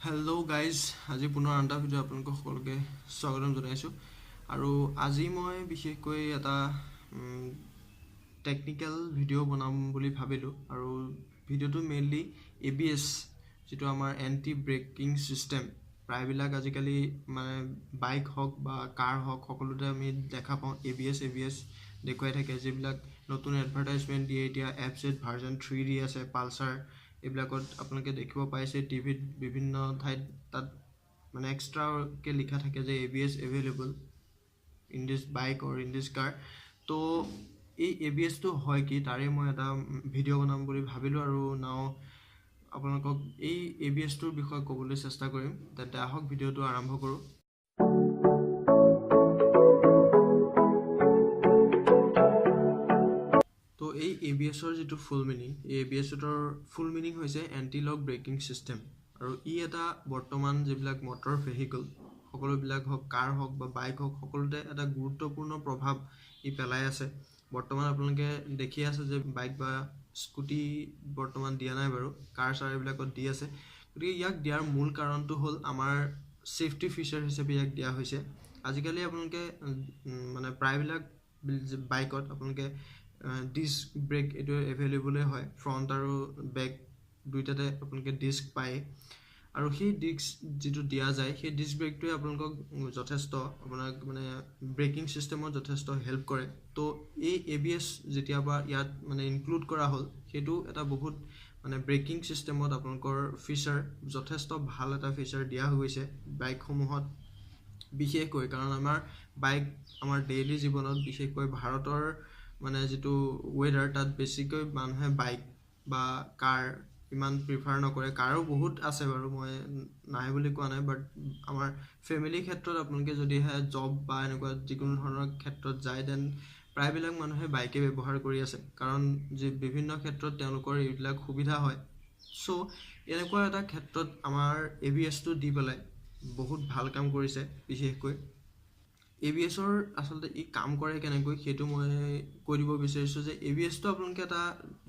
Hello' guys, আজি পুনৰ আনটা video' আপোনালোকক সকলোকে স্বাগতম জনাইছোঁ। আৰু আজি মই বিশেষকৈ এটা টেকনিকেল ভিডিঅ' বনাম বুলি ভাবিলোঁ। আৰু ভিডিঅ'টো মেইনলি ABS, যিটো আমাৰ এণ্টি ব্ৰেকিং ছিষ্টেম, প্ৰায়বিলাক আজিকালি মানে বাইক হওক বা কাৰ হওক সকলোতে আমি দেখা পাওঁ ABS দেখুৱাই থাকে, যিবিলাক নতুন এডভাৰটাইজমেণ্ট দিয়ে। এতিয়া FZ ভাৰ্জন 3 দি আছে, পালচাৰ এইবিলাকত আপোনালোকে দেখিব পাইছে টিভিত বিভিন্ন ঠাইত তাত মানে এক্সট্ৰাকৈ লিখা থাকে যে ABS available in this bike or in this car. তো এই ABSটো হয় কি, তাৰে মই এটা ভিডিঅ' বনাম বুলি ভাবিলোঁ। আৰু নাও আপোনালোকক এই ABSটোৰ বিষয়ে ক'বলৈ চেষ্টা কৰিম। তেন্তে আহক ভিডিঅ'টো আৰম্ভ কৰোঁ। তো এই ABSৰ যিটো ফুল মিনিং, এই ABSৰ ফুল মিনিং হৈছে এণ্টি লক ব্ৰেকিং ছিষ্টেম। আৰু ই এটা বৰ্তমান যিবিলাক মটৰ ভেহিকল সকলোবিলাক হওক, কাৰ হওক বা বাইক হওক, সকলোতে এটা গুৰুত্বপূৰ্ণ প্ৰভাৱ ই পেলাই আছে। বৰ্তমান আপোনালোকে দেখি আছে যে বাইক বা স্কুটি বৰ্তমান দিয়া নাই বাৰু, কাৰ চাৰ এইবিলাকত দি আছে। গতিকে ইয়াক দিয়াৰ মূল কাৰণটো হ'ল আমাৰ ছেফটি ফিচাৰ হিচাপে ইয়াক দিয়া হৈছে। আজিকালি আপোনালোকে মানে প্ৰায়বিলাক বাইকত আপোনালোকে ডিস্ক ব্ৰেক এইটো এভেইলেবলেই হয়, ফ্ৰণ্ট আৰু বেক দুইটাতে আপোনালোকে ডিস্ক পায়। আৰু সেই ডিস্ক যিটো দিয়া যায়, সেই ডিস্ক ব্ৰেকটোৱে আপোনালোকক যথেষ্ট আপোনাক মানে ব্ৰেকিং ছিষ্টেমত যথেষ্ট হেল্প কৰে। তো এই ABS যেতিয়াৰ পৰা ইয়াত মানে ইনক্লুড কৰা হ'ল, সেইটো এটা বহুত মানে ব্ৰেকিং ছিষ্টেমত আপোনালোকৰ ফিচাৰ যথেষ্ট ভাল এটা ফিচাৰ দিয়া হৈ গৈছে বাইকসমূহত বিশেষকৈ। কাৰণ আমাৰ বাইক আমাৰ ডেইলি জীৱনত, বিশেষকৈ ভাৰতৰ মানে যিটো ৱেডাৰ, তাত বেছিকৈ মানুহে বাইক বা কাৰ ইমান প্ৰিফাৰ নকৰে। কাৰো বহুত আছে বাৰু, মই নাই বুলি কোৱা নাই, বাট আমাৰ ফেমিলিৰ ক্ষেত্ৰত আপোনালোকে যদিহে জব বা এনেকুৱা যিকোনো ধৰণৰ ক্ষেত্ৰত যায়, দেন প্ৰায়বিলাক মানুহে বাইকে ব্যৱহাৰ কৰি আছে, কাৰণ যি বিভিন্ন ক্ষেত্ৰত তেওঁলোকৰ এইবিলাক সুবিধা হয়। চ' এনেকুৱা এটা ক্ষেত্ৰত আমাৰ ABSটো দি পেলাই বহুত ভাল কাম কৰিছে। বিশেষকৈ ABSৰ আচলতে ই কাম কৰে কেনেকৈ, সেইটো মই কৈ দিব বিচাৰিছোঁ যে ABSটো আপোনালোকে এটা,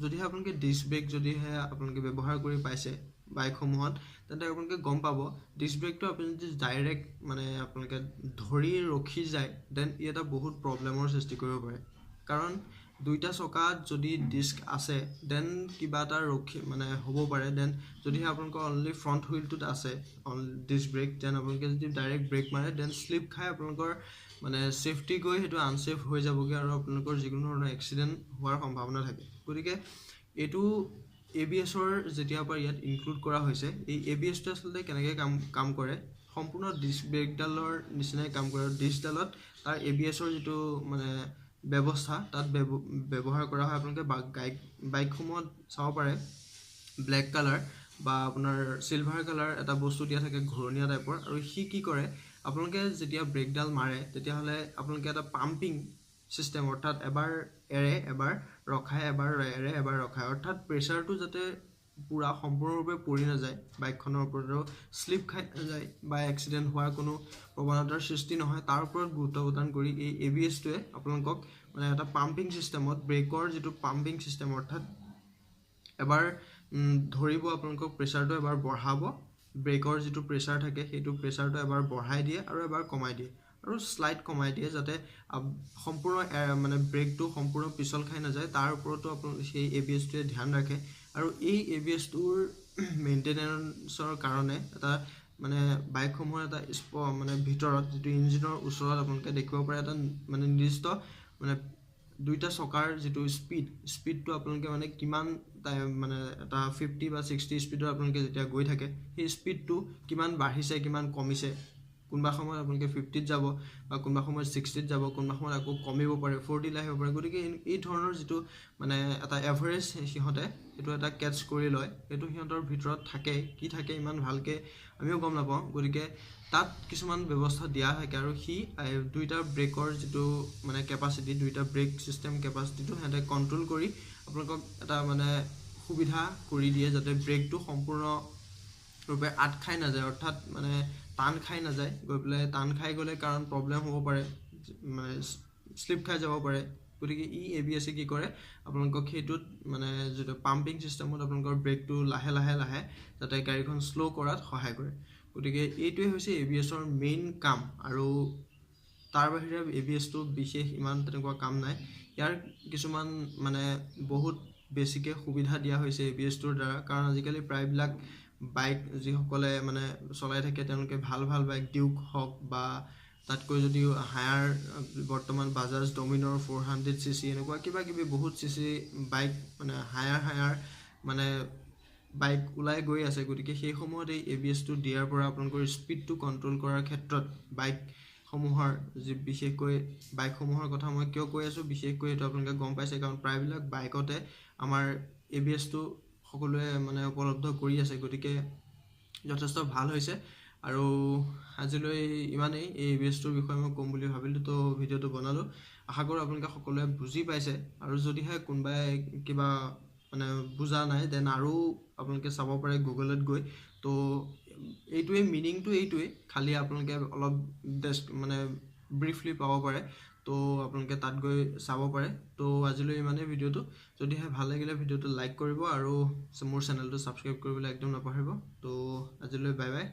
যদিহে আপোনালোকে ডিস্ক ব্ৰেক যদিহে আপোনালোকে ব্যৱহাৰ কৰি পাইছে বাইকসমূহত, তেন্তে আপোনালোকে গম পাব ডিস্ক ব্ৰেকটো আপুনি যদি ডাইৰেক্ট মানে আপোনালোকে ধৰি ৰখি যায়, দেন ই এটা বহুত প্ৰব্লেমৰ সৃষ্টি কৰিব পাৰে। কাৰণ দুইটা চকাত যদি ডিস্ক আছে, দেন কিবা এটা ৰখি মানে হ'ব পাৰে। দেন যদিহে আপোনালোকৰ অনলি ফ্ৰণ্ট হুইলটোত আছে ডিস্ক ব্ৰেক, দেন আপোনালোকে যদি ডাইৰেক্ট ব্ৰেক মাৰে, দেন শ্লিপ খাই আপোনালোকৰ মানে ছেফটি গৈ সেইটো আনছেফ হৈ যাবগৈ, আৰু আপোনালোকৰ যিকোনো ধৰণৰ এক্সিডেণ্ট হোৱাৰ সম্ভাৱনা থাকে। গতিকে এইটো ABSৰ যেতিয়াৰ পৰা ইয়াত ইনক্লুড কৰা হৈছে, এই ABSটোৱে আচলতে কেনেকৈ কাম কৰে, সম্পূৰ্ণ ডিস্ক ব্ৰেকডালৰ নিচিনাই কাম কৰে। আৰু ডিস্কডালত তাৰ ABSৰ যিটো মানে ব্যৱস্থা তাত ব্যৱহাৰ কৰা হয়। আপোনালোকে বাইকসমূহত চাব পাৰে ব্লেক কালাৰ বা আপোনাৰ চিলভাৰ কালাৰ এটা বস্তু দিয়া থাকে, ঘূৰণীয়া টাইপৰ। আৰু সি কি কৰে, আপোনালোকে যেতিয়া ব্ৰেকডাল মাৰে, তেতিয়াহ'লে আপোনালোকে এটা পাম্পিং ছিষ্টেম, অৰ্থাৎ এবাৰ এৰে এবাৰ ৰখায়, এবাৰ এৰে এবাৰ ৰখায়, অৰ্থাৎ প্ৰেছাৰটো যাতে পূৰা সম্পূৰ্ণৰূপে পৰি নাযায় বাইকখনৰ ওপৰত, আৰু শ্লিপ খাই নাযায় বা এক্সিডেণ্ট হোৱাৰ কোনো প্ৰৱণতাৰ সৃষ্টি নহয়, তাৰ ওপৰত গুৰুত্ব প্ৰদান কৰি এই ABSটোৱে আপোনালোকক মানে এটা পাম্পিং ছিষ্টেমত, ব্ৰেকৰ যিটো পাম্পিং ছিষ্টেম, অৰ্থাৎ এবাৰ ধৰিব আপোনালোকক, প্ৰেছাৰটো এবাৰ বঢ়াব, ব্ৰেকৰ যিটো প্ৰেছাৰ থাকে সেইটো প্ৰেছাৰটো এবাৰ বঢ়াই দিয়ে আৰু এবাৰ কমাই দিয়ে, আৰু শ্লাইড কমাই দিয়ে, যাতে সম্পূৰ্ণ মানে ব্ৰেকটো সম্পূৰ্ণ পিছল খাই নাযায়। তাৰ ওপৰতো আপোনালোকে সেই ABSটোৱে ধ্যান ৰাখে। আৰু এই ABSটোৰ মেইনটেনেঞ্চৰ কাৰণে এটা মানে বাইকসমূহৰ এটা মানে ভিতৰত যিটো ইঞ্জিনৰ ওচৰত আপোনালোকে দেখিব পাৰে এটা মানে নিৰ্দিষ্ট মানে দুইটা চকাৰ যিটো স্পীডটো আপোনালোকে মানে কিমান মানে এটা 50 বা 60 স্পীডত আপোনালোকে যেতিয়া গৈ থাকে, সেই স্পীডটো কিমান বাঢ়িছে কিমান কমিছে, কোনোবা সময়ত আপোনালোকে 50ত যাব বা কোনোবা সময়ত 60ত যাব, কোনোবা সময়ত আকৌ কমিব পাৰে, 40লৈ আহিব পাৰে। গতিকে এই ধৰণৰ যিটো মানে এটা এভাৰেজ সিহঁতে এইটো এটা কেটচ কৰি লয়, সেইটো সিহঁতৰ ভিতৰত থাকে। কি থাকে ইমান ভালকৈ আমিও গম নাপাওঁ। গতিকে তাত কিছুমান ব্যৱস্থা দিয়া থাকে, আৰু সি দুইটা ব্ৰেকৰ যিটো মানে কেপাচিটি, দুইটা ব্ৰেক ছিষ্টেম কেপাচিটিটো সিহঁতে কণ্ট্ৰল কৰি আপোনালোকক এটা মানে সুবিধা কৰি দিয়ে, যাতে ব্ৰেকটো সম্পূৰ্ণৰূপে আট খাই নাযায়, অৰ্থাৎ মানে টান খাই নাযায়। গৈ পেলাই টান খাই গ'লে কাৰণ প্ৰব্লেম হ'ব পাৰে, মানে শ্লিপ খাই যাব পাৰে গতিকে ABS কি কৰে আপোনালোকক সেইটোত মানে যেটো পাম্পিং সিস্টেমত আপোনালোকৰ ব্ৰেকটো লাহে লাহে লাহে যাতে গাড়ীখন স্লো কৰাত সহায় কৰে গতিকে এইটোৱে হৈছে ABS ৰ মেইন কাম আৰু তাৰ বাহিৰে ABS টো বিশেষ ইমান তেনেকুৱা কাম নাই ইয়াৰ কিছুমান মানে বহুত বেছিকে সুবিধা দিয়া হৈছে ABS টোৰ দ্বাৰা কাৰণ আজিকালি প্ৰায়বিলাক বাইক যিসকলে মানে চলাই থাকে তেওঁলোকে ভাল ভাল বাইক ডিউক হক বা তাতকৈ যদি হায়াৰ বৰ্তমান বাজাজ ডমিনৰ 400cc এনেকুৱা কিবা কিবি বহুত সিসি বাইক মানে হায়াৰ মানে বাইক ওলাই গৈ আছে গতিকে সেই সময়ত এই ABS টো দিয়াৰ পৰা আপোনালোকৰ স্পীডটো কন্ট্ৰোল কৰাৰ ক্ষেত্ৰত বাইক সমূহৰ যে বিশেষকৈ বাইক সমূহৰ কথা মই কিয় কৈ আছো বিশেষকৈ এটা আপোনালোকে গম পাইছে কাৰণ প্ৰায়বিলাক বাইকতে আমাৰ ABS টো সকলোৱে মানে উপলব্ধ কৰি আছে গতিকে যথেষ্ট ভাল হৈছে আৰু আজিলৈ ইমানেই এই ABS টোৰ বিষয়ে মই কম বুলি ভাবিলো তো ভিডিওটো বনালো আশা কৰো আপোনালোকে সকলোৱে বুজি পাইছে আৰু যদিহে কোনবাই কিবা মানে বুজা নাই দেন আৰু আপোনালোকে চাব পাৰে গুগলত গৈ তো এইটোৱে মিনিংটো এইটোৱে খালি আপোনালোকে অলপ মানে ব্ৰিফলি পাব পাৰে তো আপোনালোকে তাত গৈ চাব পাৰে তো আজিলৈ ইমানেই ভিডিওটো যদিহে ভাল লাগিলে ভিডিওটো লাইক কৰিব আৰু মোৰ চেনেলটো সাবস্ক্ৰাইব কৰিবলৈ একদম নাপাহৰিব তো আজিলৈ বাই বাই